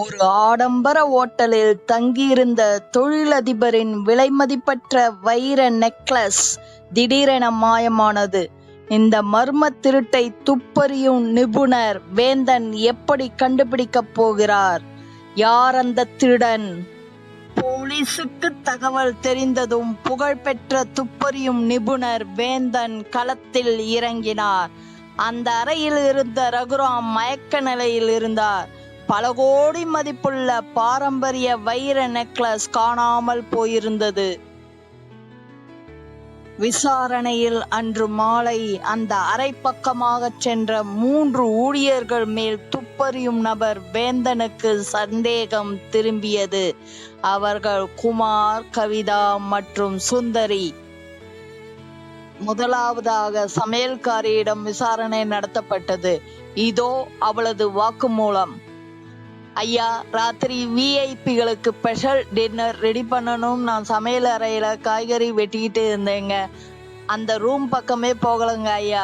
ஒரு ஆடம்பர ஓட்டலில் தங்கியிருந்த தொழிலதிபரின் விலைமதிப்பற்ற வைர நெக்லஸ் திடீரென மாயமானது. இந்த மர்ம திருட்டை துப்பறியும் நிபுணர் வேந்தன் எப்படி கண்டுபிடிக்கப் போகிறார்? யார் அந்த திருடன்? போலீசுக்கு தகவல் தெரிந்ததும் புகழ்பெற்ற துப்பறியும் நிபுணர் வேந்தன் களத்தில் இறங்கினார். அந்த அறையில் இருந்த ரகுராம் மயக்க நிலையில் இருந்தார். பல கோடி மதிப்புள்ள பாரம்பரிய வைர நெக்லஸ் காணாமல் போயிருந்தது. விசாரணையில் அன்று மாலை அந்த அறை பக்கமாக சென்ற 3 ஊழியர்கள் மேல் துப்பறியும் நபர் வேந்தனுக்கு சந்தேகம் திரும்பியது. அவர்கள் குமார், கவிதா மற்றும் சுந்தரி. முதலாவதாக சமையல்காரியிடம் விசாரணை நடத்தப்பட்டது. இதோ அவளது வாக்குமூலம். ஐயா, ராத்திரி விஐபிகளுக்கு ஸ்பெஷல் டின்னர் ரெடி பண்ணணும். நான் சமையல் அறையில காய்கறி வெட்டிக்கிட்டு இருந்தேங்க. அந்த ரூம் பக்கமே போகலங்க ஐயா.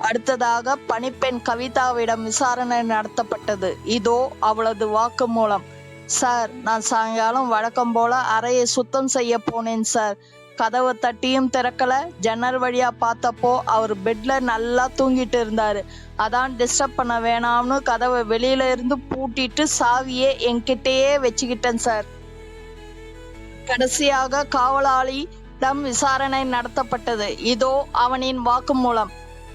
அடுத்ததாக பணிப்பெண் கவிதாவிடம் விசாரணை நடத்தப்பட்டது. இதோ அவளது வாக்குமூலம். சார், நான் சாயங்காலம் வழக்கம் போல அறையை சுத்தம் செய்ய போனேன் சார். கதவை தட்டியும் திறக்கல. ஜன்னல் வழியா பார்த்தப்போ அவர் பெட்ல நல்லா தூங்கிட்டு இருந்தாரு. அதான் டிஸ்டர்ப் பண்ண வேணாம்னு கதவை வெளியில இருந்து பூட்டிட்டு சாவியே என்கிட்டயே வச்சுக்கிட்டேன் சார். கடைசியாக காவலாளியிடம் விசாரணை நடத்தப்பட்டது. இதோ அவனின் வாக்குமூலம்.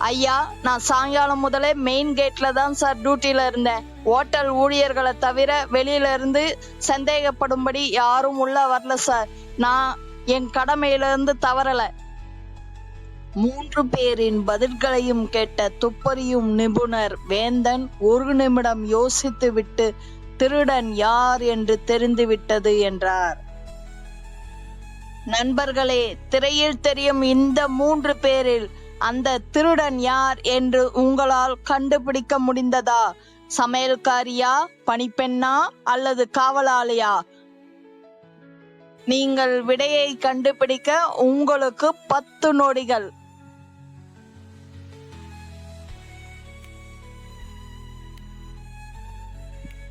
ஐயா, நான் சாயங்காலம் முதலே மெயின் கேட்ல தான் சார் டியூட்டில இருந்தேன். ஓட்டல் ஊழியர்களை தவிர வெளியில இருந்து சந்தேகப்படும்படி யாரும் உள்ள வரல சார். நான் என் கடமையிலிருந்து தவறல. 3 பேரின் பதில்களையும் கேட்ட துப்பறியும் நிபுணர் வேந்தன் ஒரு நிமிடம் யோசித்து விட்டு திருடன் யார் என்று தெரிந்துவிட்டது என்றார். நண்பர்களே, திரையில் தெரியும் இந்த 3 பேரில் அந்த திருடன் யார் என்று உங்களால் கண்டுபிடிக்க முடிந்ததா? சமையல்காரியா, பணிப்பெண்ணா அல்லது காவலாளியா? நீங்கள் விடையை கண்டுபிடிக்க உங்களுக்கு 10 நொடிகள்.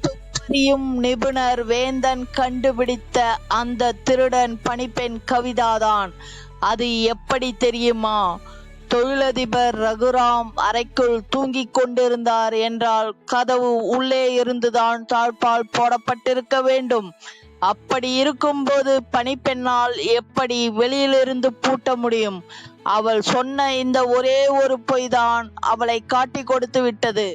துப்பறியும் நிபுணர் வேந்தன் கண்டுபிடித்த அந்த திருடன் பணிப்பெண் கவிதாதான். அது எப்படி தெரியுமா? தொழிலதிபர் ரகுராம் அறைக்குள் தூங்கிக் கொண்டிருந்தார் என்றால் கதவு உள்ளே இருந்துதான் தாழ்பால் போடப்பட்டிருக்க வேண்டும். அப்படி இருக்கும்போது பணிப்பெண்ணால் எப்படி வெளியிலிருந்து பூட்ட முடியும்? அவள் சொன்ன இந்த ஒரே ஒரு பொய் தான் அவளை காட்டி கொடுத்து விட்டது.